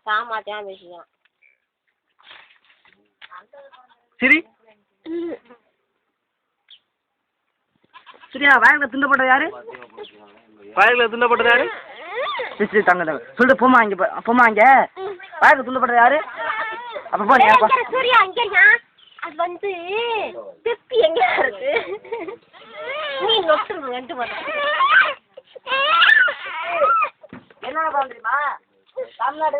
சாமாத்தியம் பேசிக்கலாம். சரி சரியா வயலில் துண்டப்பட்டது யாரு? வயலில் துண்டப்பட்டது யாரு? சரி தங்க தங்க சொல்லிட்டு போமா இங்கே போமா இங்கே வயலில் துண்டப்பட்டது யாரு? அப்போ போ சூர்யா இங்கே அது வந்து திருப்பி எங்க இருக்கு நீ நொட்டுருங்க ரெண்டு மட்டும் என்ன பண்ணுறீமா தமிழ்நாடு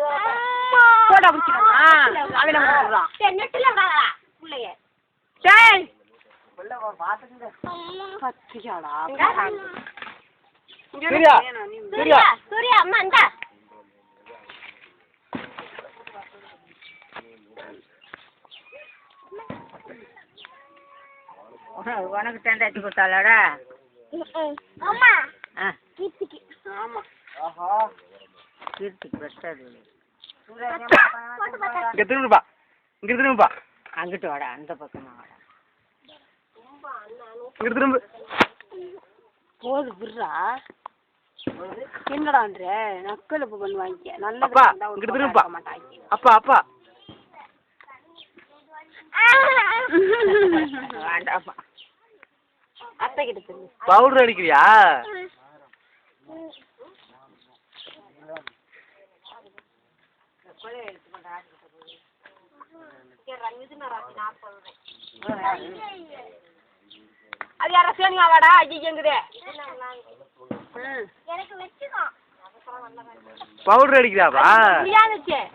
போட்டோ பிடிச்சிக்கலாம் நெட்டில் பிள்ளைய சரி சூர்யா அம்மா இந்த உனக்கு தண்டாச்சு கொடுத்தாளோட அம்மா ஆ கீர்த்திக்கு ஆமாம் ஆஹா கீர்த்திக்கு பெஸ்ட்டாக இங்கே திரும்பிப்பா இங்கே திரும்பிப்பா அங்கிட்டு வாடா அந்த பக்கமாக வாடா இங்கே திரும்ப போது விட்றா என்னடான்ற நக்கல் இப்போ பண்ணி வாங்கிக்க அப்பா நல்ல இங்கிட்டு திரும்பிப்பா மாட்டாங்க அப்பா அப்பா வேண்டாப்பா அத்தை கிட்ட திரும்பி பவுடர் அடிக்கிறியா? அது யாரா சேனியா வாடா ஐயங்குது எனக்கு வச்சுக்கோ பவுடர் அடிக்கிறாப்பா?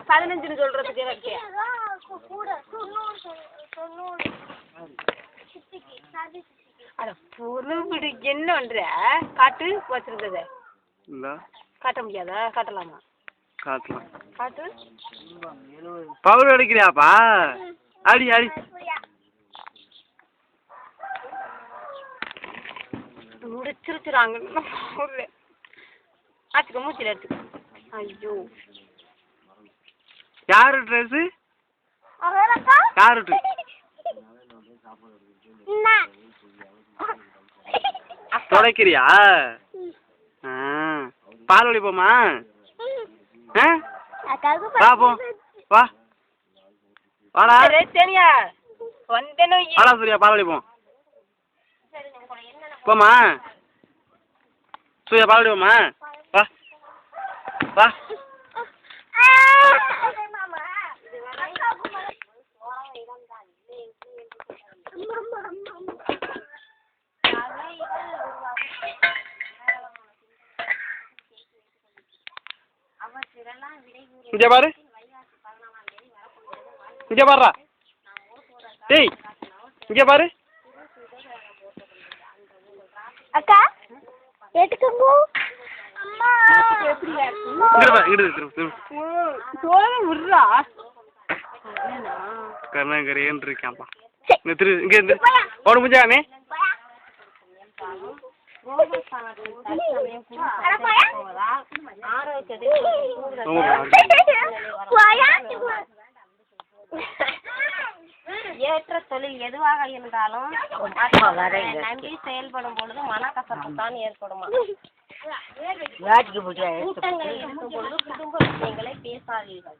15 சொல்றதுக்கு எனக்கு அட பொறுப்பிடி என்ன பண்ற காட்டு வச்சிருந்தது இல்லை காட்ட முடியாதா காட்டலாமா காட்டலாம் காட்டு பவுடர் அடிக்கிறியாப்பா? அடி அடி முடிச்சிருச்சுறாங்க ஆச்சுக்க மூச்சில் எடுத்துக்க ஐயோ யாரு ட்ரெஸ்ஸு யாரு ட்ரெஸ் துடைக்கிறியா? ஆ பால் ஒழிப்போமா? ஆ வா போ வா வாடா சரியா வந்தேன்னு வாடா சூர்யா பால் ஒழிப்போம் போமா சூர்யா பால் ஒழிப்போமா? வா வா இங்கே பாரு இங்கே பாருடா டேய் இங்கே பாரு அக்கா ஏத்துக்கங்க அம்மா இங்கே பாரு இங்கே திரும்ப விட்றா கருணாகரேன்னு இருக்கான்ப்பா இங்கே இருந்து ஓட முடிஞ்சாமே ஏற்ற தொழில் எதுவாக இருந்தாலும் நம்பி செயல்படும் பொழுது மனக்கசப்பு தான் ஏற்படுமா? கூட்டங்களில் இருக்கும் பொழுது குடும்ப விஷயங்களை பேசாதீர்கள்.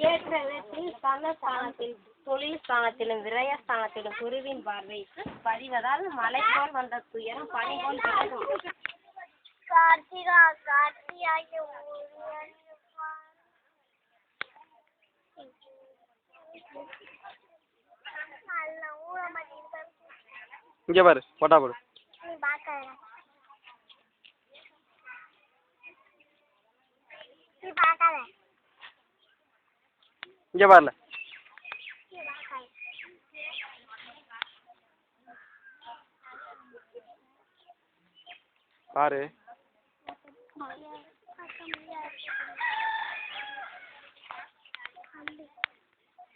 ஏற்ற இடத்தில் தனஸ்தானத்தில் தொழில் ஸ்தானத்திலும் விரயஸ்தானத்திலும் குருவின் பார்வை பதிவதால் மலை போல் வந்த துயரம் பனி போல் விலகும். இங்கே பாரு போட்டா போடு இங்கே பாருல பாரு